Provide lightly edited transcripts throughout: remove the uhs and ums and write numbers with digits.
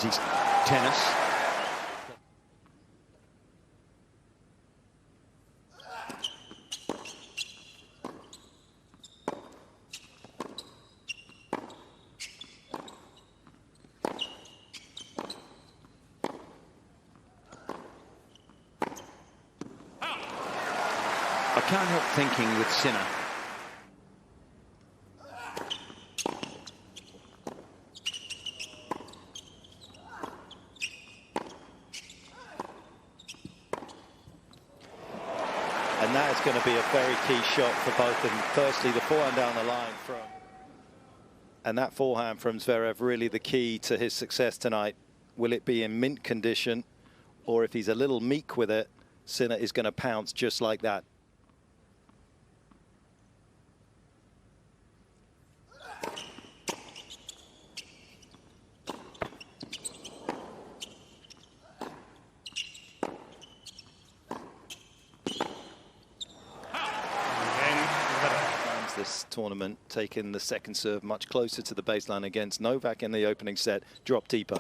his tennis. I can't help thinking with Sinner, and that is going to be a very key shot for both of them. Firstly, the forehand down the line and that forehand from Zverev, really the key to his success tonight. Will it be in mint condition, or if he's a little meek with it, Sinner is going to pounce just like that. This tournament, taking the second serve much closer to the baseline against Novak in the opening set, drop deeper.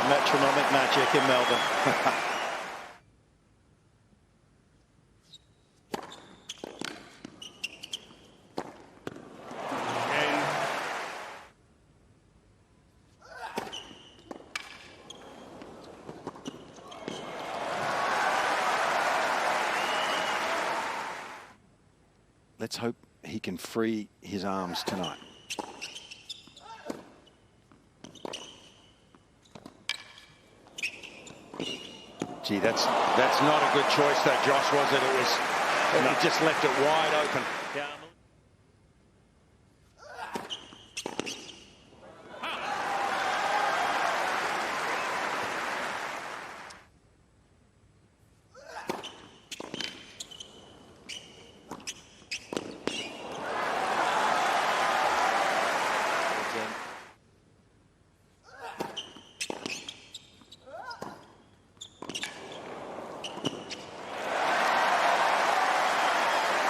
Metronomic magic in Melbourne. Let's hope he can free his arms tonight. Gee, that's not a good choice, though, Josh, was it? It just left it wide open. Yeah.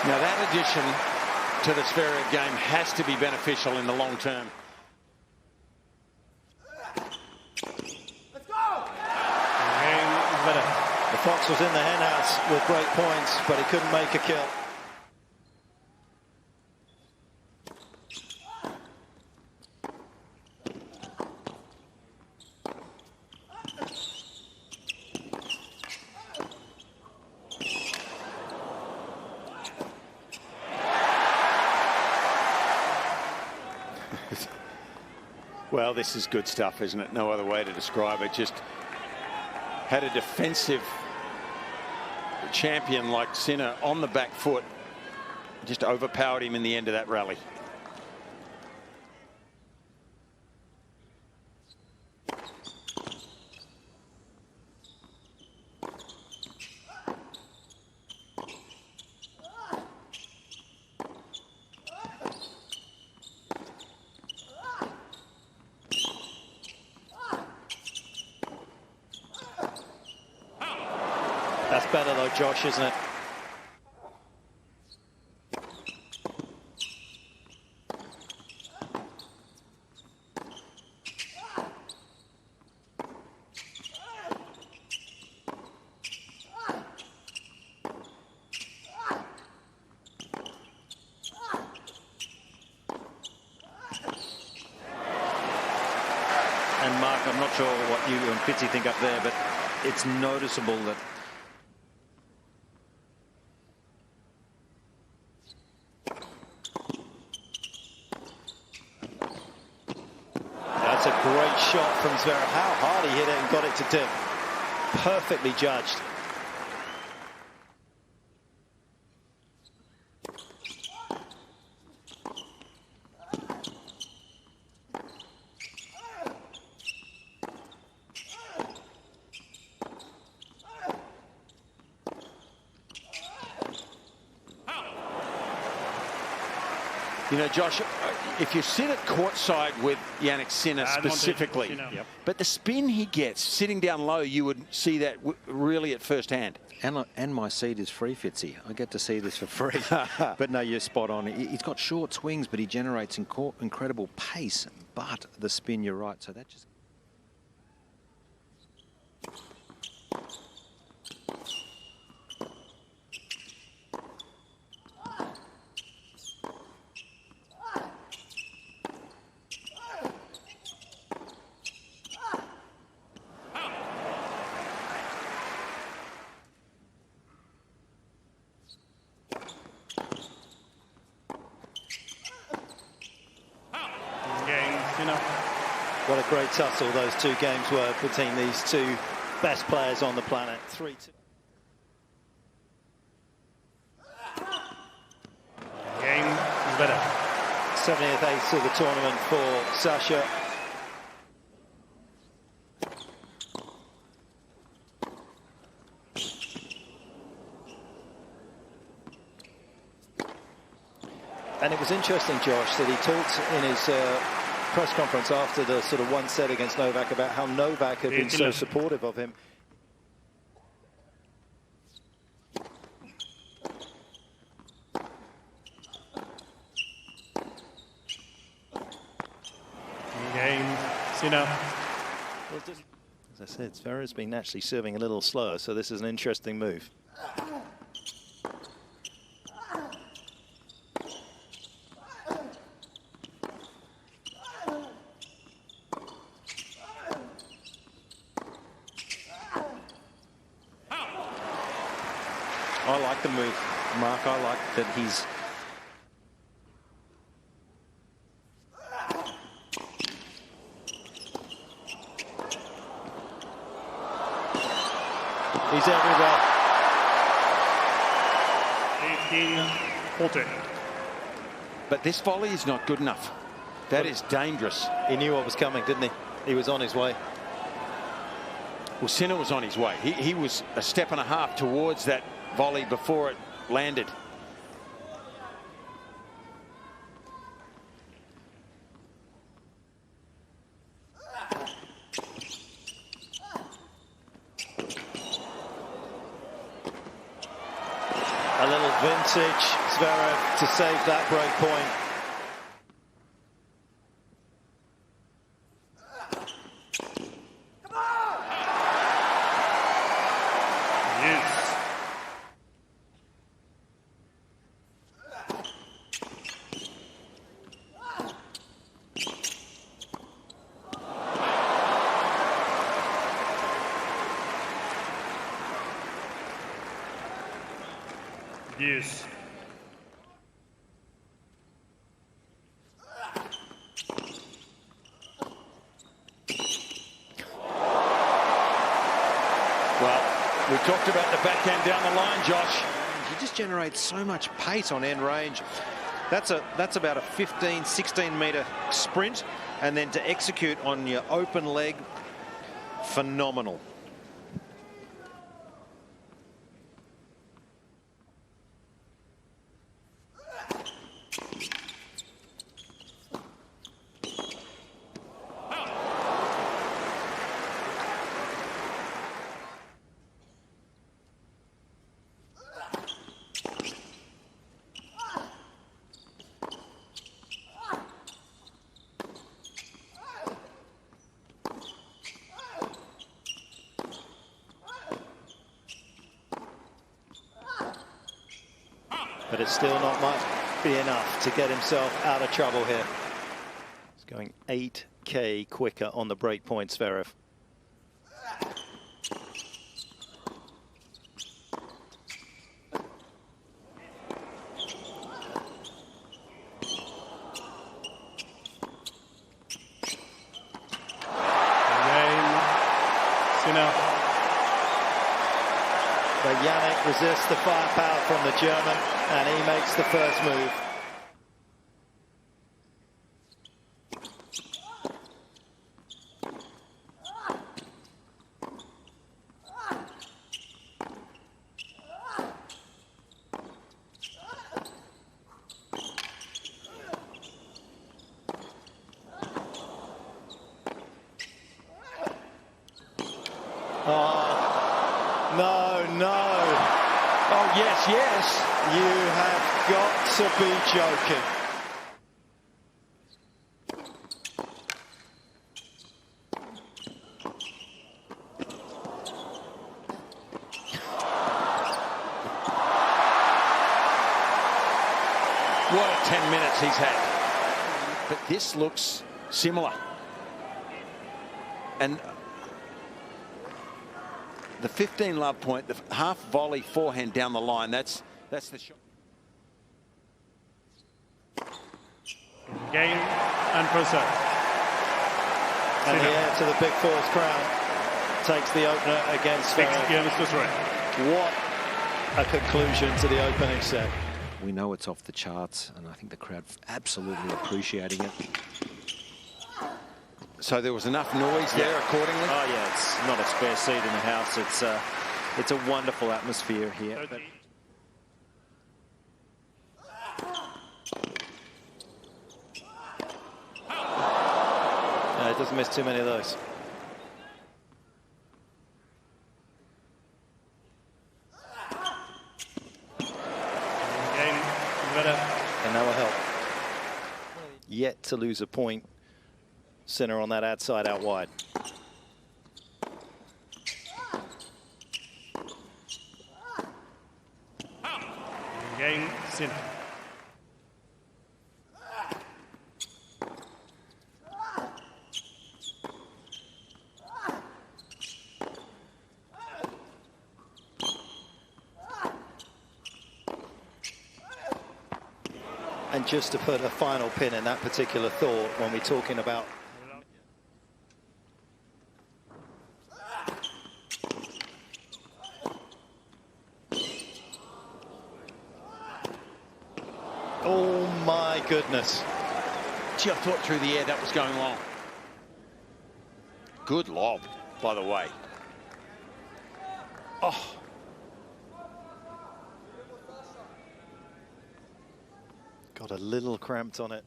Now that addition to the Zverev game has to be beneficial in the long term. Let's go! The Fox was in the henhouse with great points, but he couldn't make a kill. Well, this is good stuff, isn't it? No other way to describe it. Just had a defensive champion like Sinner on the back foot. Just overpowered him in the end of that rally. That's better though, Josh, isn't it? And Mark, I'm not sure what you and Fitzy think up there, but it's noticeable that that's a great shot from Zverev. How hard he hit it and got it to tip. Perfectly judged. You know, Josh, if you sit at courtside with Jannik Sinner specifically, but the spin he gets sitting down low, you would see that really at first hand. And my seat is free, Fitzy. I get to see this for free. But no, you're spot on. He's got short swings, but he generates incredible pace. But the spin, you're right. So that just... What a great tussle those two games were between these two best players on the planet. 3-2. Game is better. 70th ace of the tournament for Sasha. And it was interesting, Josh, that he talked in his press conference after the sort of one set against Novak about how Novak had been so supportive of him. Game, Sinner. As I said, Zverev's been naturally serving a little slower, so this is an interesting move. I like the move, Mark. I like that he's... He's everywhere. 18-40. But this volley is not good enough. That is dangerous. He knew what was coming, didn't he? He was on his way. Well, Sinner was on his way. He was a step and a half towards that volley before it landed. A little vintage Zverev to save that break point. Yes. Well, we talked about the backhand down the line, Josh. He just generates so much pace on end range. That's about a 15, 16 meter sprint, and then to execute on your open leg, phenomenal. But it still not much be enough to get himself out of trouble here. He's going 8K quicker on the break point, Zverev. But Jannik resists the firepower from the German, and he makes the first move. no. Oh, yes, yes. You have got to be joking. What a 10 minutes he's had. But this looks similar. And the 15 love point, the half volley forehand down the line, that's the shot. Cain and Process. And the heir to the Big Four's crown takes the opener against Zverev. What a conclusion to the opening set. We know it's off the charts, and I think the crowd absolutely appreciating it. So there was enough noise there accordingly? Oh, yeah, it's not a spare seat in the house. It's a wonderful atmosphere here. But it doesn't miss too many of those. And that will help. Yet to lose a point. Sinner on that ad side out wide. Cain, Sinner. And just to put a final pin in that particular thought, when we're talking about oh my goodness. Gee, I thought through the air that was going long. Good lob, by the way. Oh. Got a little cramped on it.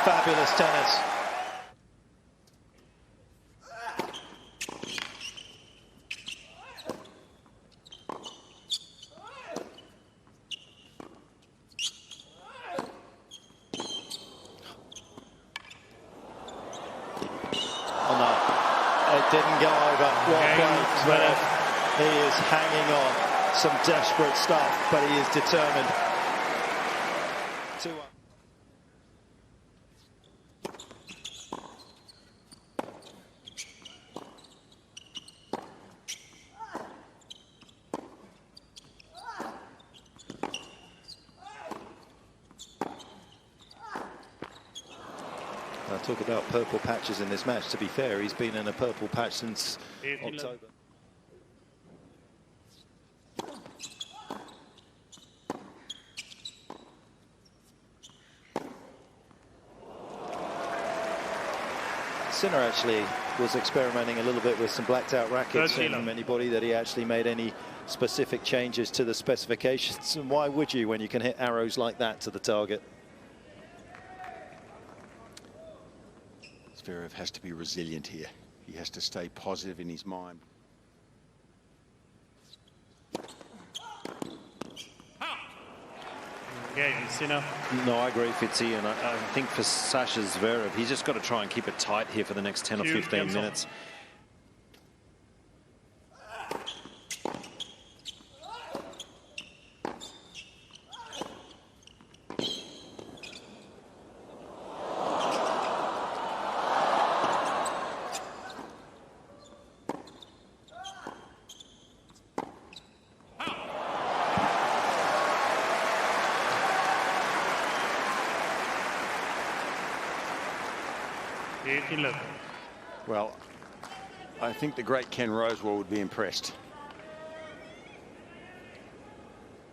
Fabulous tennis. Didn't go over. Well played, Zverev. He is hanging on. Some desperate stuff, but he is determined. 2-1. Talk about purple patches in this match. To be fair, he's been in a purple patch since October. Sinner actually was experimenting a little bit with some blacked out rackets from anybody that he actually made any specific changes to the specifications. And why would you when you can hit arrows like that to the target? Zverev has to be resilient here. He has to stay positive in his mind. Sinner. No, I agree, Fitzy, and I think for Sasha Zverev, he's just got to try and keep it tight here for the next 10 or 15 minutes. Well, I think the great Ken Rosewell would be impressed.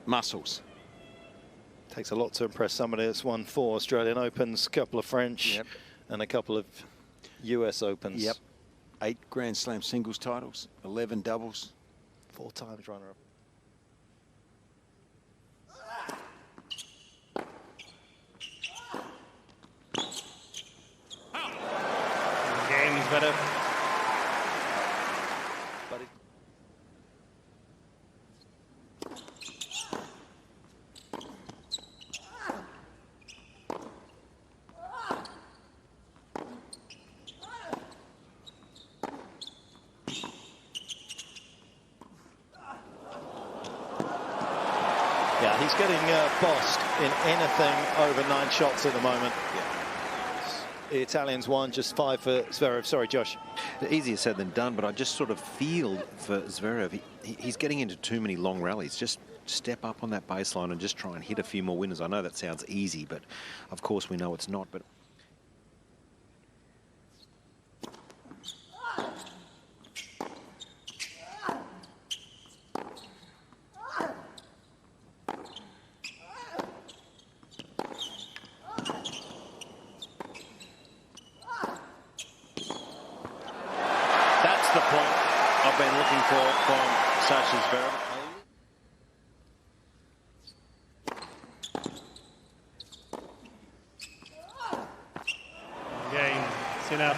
Muscles. Takes a lot to impress somebody that's won 4 Australian Opens, a couple of French, and a couple of US Opens. Yep. 8 Grand Slam singles titles, 11 doubles. 4 times runner-up. Yeah, he's getting bossed in anything over 9 shots at the moment. Yeah. The Italians won, just 5 for Zverev. Sorry, Josh. Easier said than done, but I just sort of feel for Zverev, he's getting into too many long rallies. Just step up on that baseline and just try and hit a few more winners. I know that sounds easy, but of course we know it's not. But that's the point I've been looking for from Sasha Zverev. Cain, Sinner.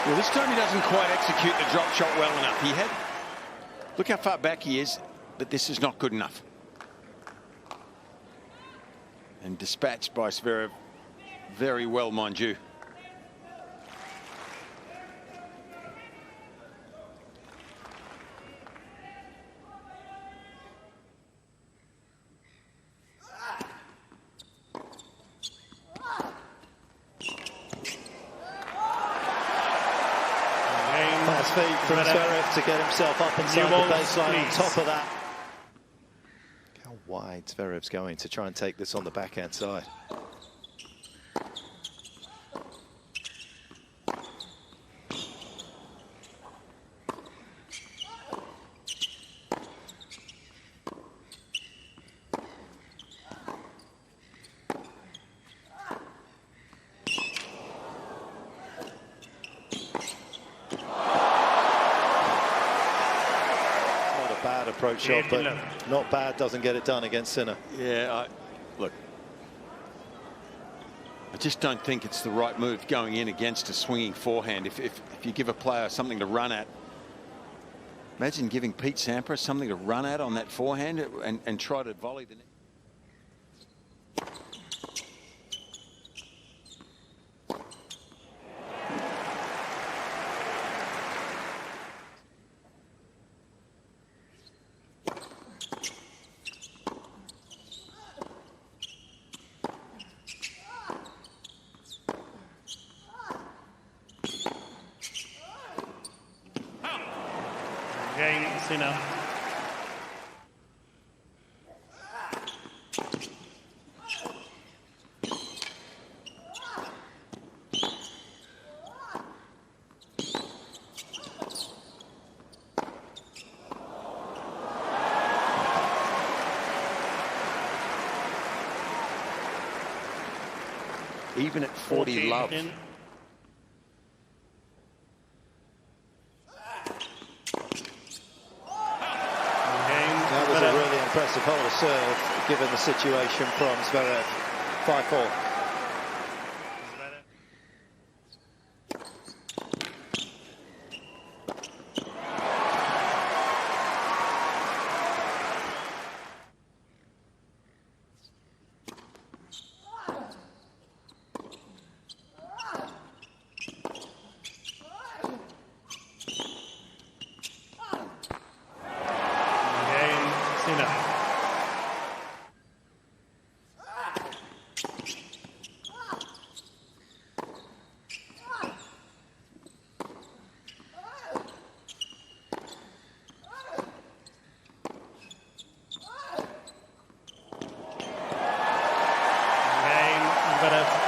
Well, this time he doesn't quite execute the drop shot well enough. He had, look how far back he is, but this is not good enough. And dispatched by Zverev very well, mind you. Fast feet from Zverev to get himself up inside the baseline on top of that. How wide Zverev's going to try and take this on the backhand side. Bad approach shot, but not bad doesn't get it done against Sinner. Yeah, look, I just don't think it's the right move going in against a swinging forehand. If you give a player something to run at, imagine giving Pete Sampras something to run at on that forehand and try to volley the net. Sinner. Even at 40 love. That was a really impressive hold of serve, given the situation from Zverev. 5-4.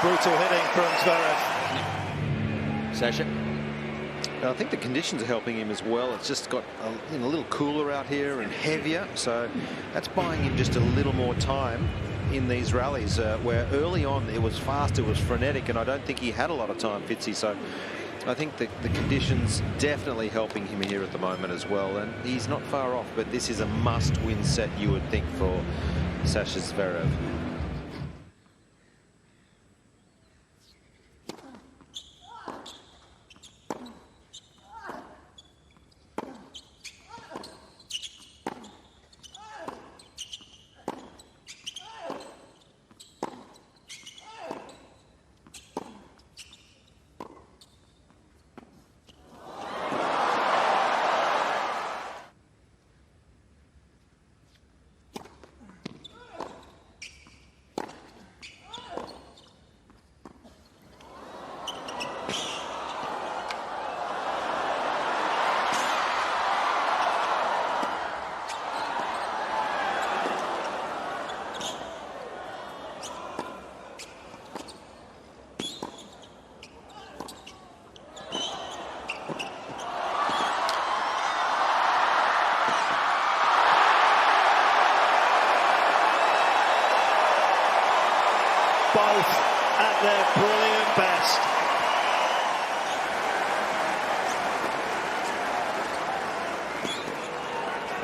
Brutal hitting from Zverev. Sasha. I think the conditions are helping him as well. It's just got a little cooler out here and heavier, so that's buying him just a little more time in these rallies, where early on it was fast, it was frenetic, and I don't think he had a lot of time, Fitzy. So I think the conditions definitely helping him here at the moment as well, and he's not far off, but this is a must-win set, you would think, for Sasha Zverev.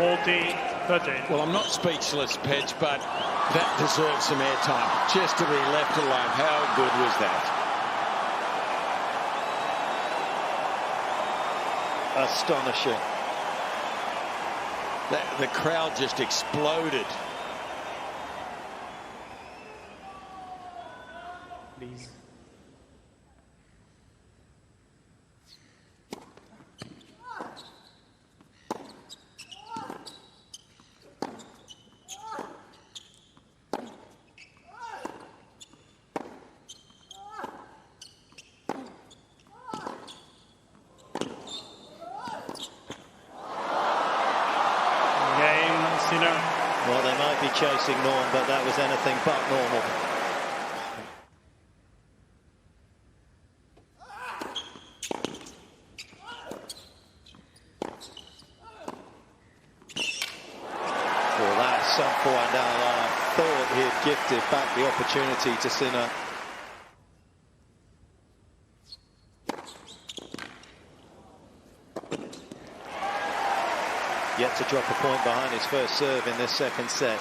40-13. Well, I'm not speechless, Pedge, but that deserves some airtime. Just to be left alone. How good was that? Astonishing. The crowd just exploded. Please. Sinner. Well, they might be chasing Norm, but that was anything but normal. Well, that's some forehand down the line. Thought he had gifted back the opportunity to Sinner. Yet to drop a point behind his first serve in this second set.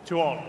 To all.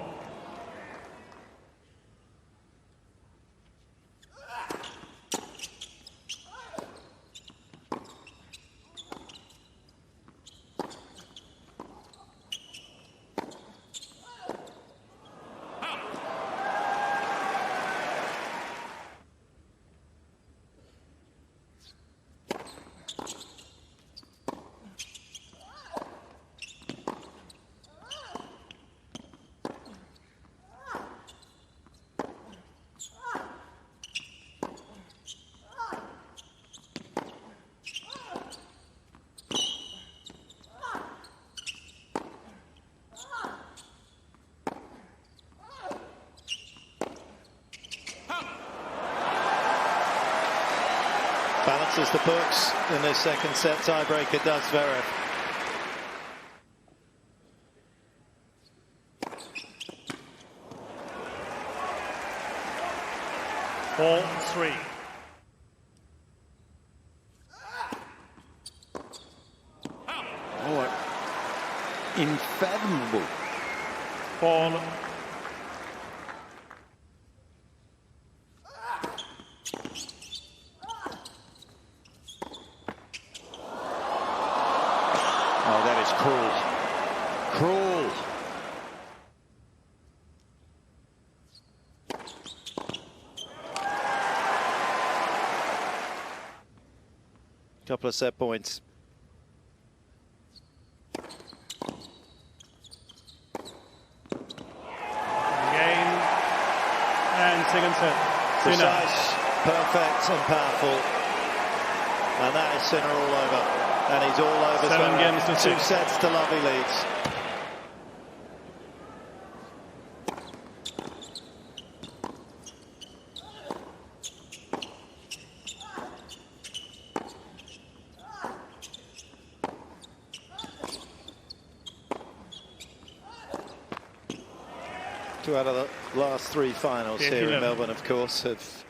Balances the books in this second set. Tiebreaker does Zverev. Ball 3. Oh, unfathomable. Ball. Oh, that is cruel. Cruel. Couple of set points. Game and second set. Precise, perfect and powerful. And that is Sinner all over. And he's all over 7 games to 2 6. sets to love, he leads. Two out of the last 3 finals here in Melbourne, of course, have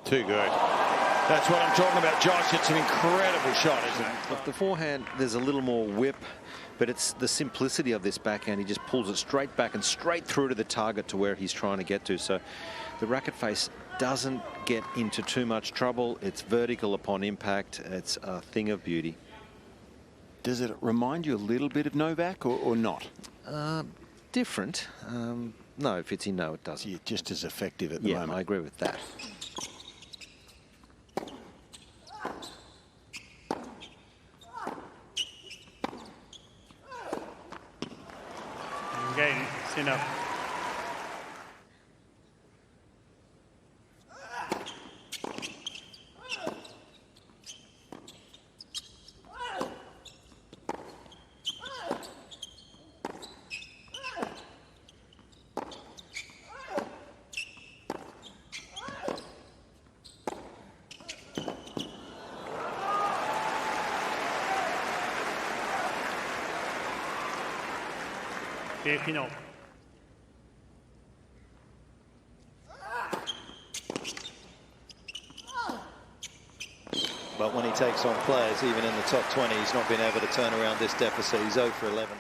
Too good. That's what I'm talking about, Josh. It's an incredible shot, isn't it? Look, the forehand, there's a little more whip, but it's the simplicity of this backhand. He just pulls it straight back and straight through to the target to where he's trying to get to. So the racket face doesn't get into too much trouble. It's vertical upon impact. It's a thing of beauty. Does it remind you a little bit of Novak or not? Different. No, Fitzy, no, it doesn't. You're just as effective at the moment. Yeah, I agree with that. Game, Sinner. Final. But when he takes on players, even in the top 20, he's not been able to turn around this deficit. He's 0 for 11.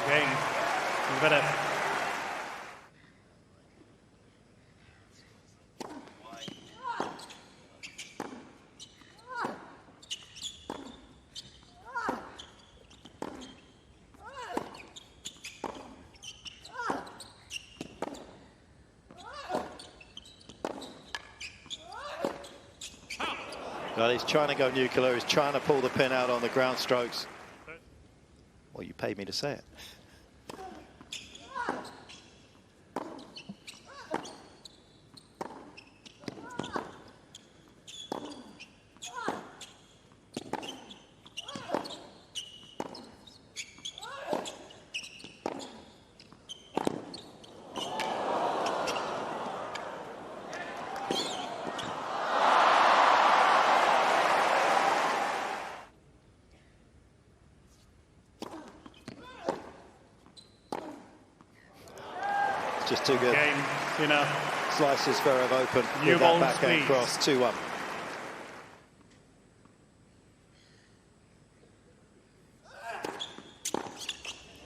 Game, Zverev. Well, he's trying to go nuclear. He's trying to pull the pin out on the ground strokes. Well, you paid me to say it. Just too good. Cain, Sinner. Slices Zverev open New with ball that backhand squeeze. cross. 2-1.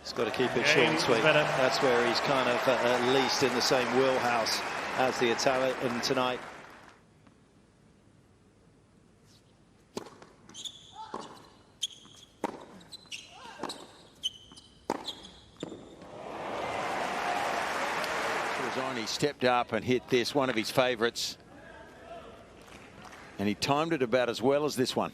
He's got to keep it short and sweet. That's where he's kind of at least in the same wheelhouse as the Italian tonight. He stepped up and hit this, one of his favourites. And he timed it about as well as this one.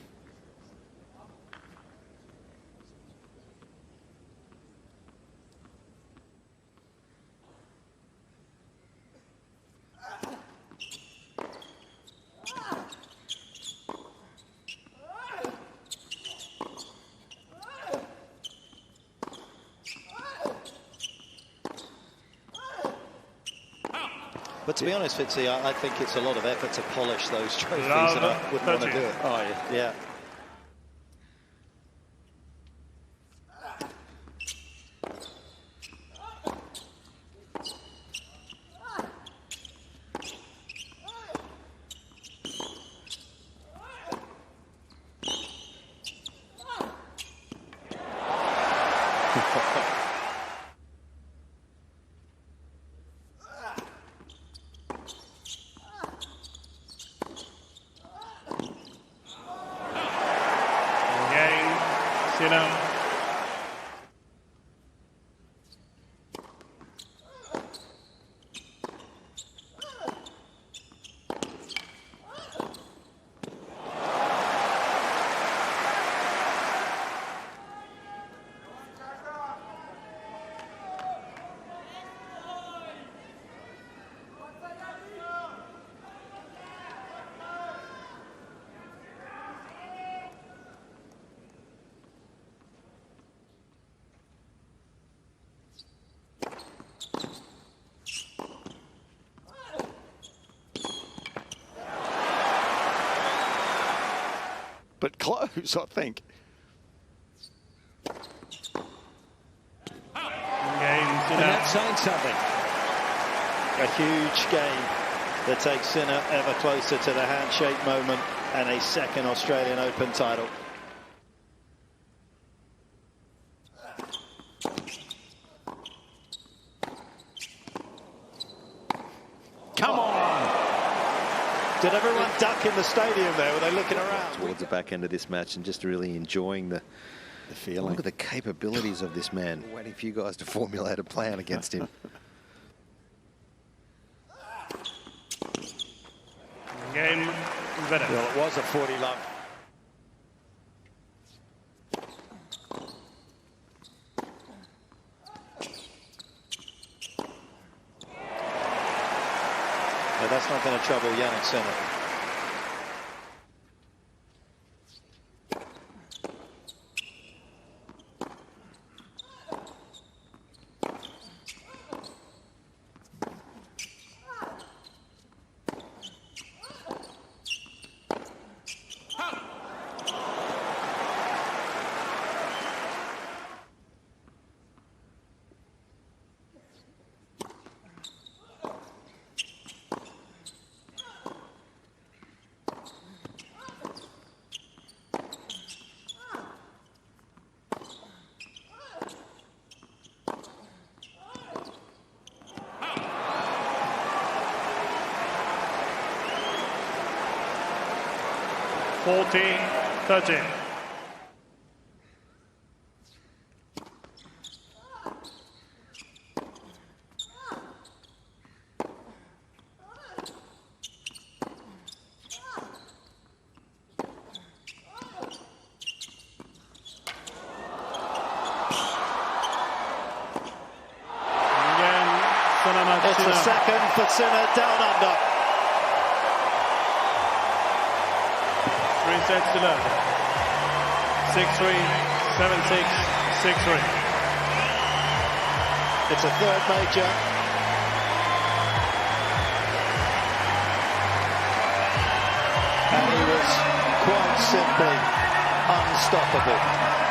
But to be honest, Fitzy, I think it's a lot of effort to polish those trophies, and I wouldn't want to do it. Oh, yeah. Yeah. Sinner. But close, I think. Game, And that's saying something. A huge game that takes Sinner ever closer to the handshake moment and a second Australian Open title. Come on! Did everyone duck in the stadium there? Were they looking around? Towards the back end of this match and just really enjoying the feeling. Look at the capabilities of this man. Waiting for you guys to formulate a plan against him. Game Zverev. Well, it was a 40 love. But that's not going to trouble Jannik Sinner. (14-13). It's the second for Sinner, down under. 3 sets to love. 6-3, 7-6, 6-3. It's a third major. And he was quite simply unstoppable.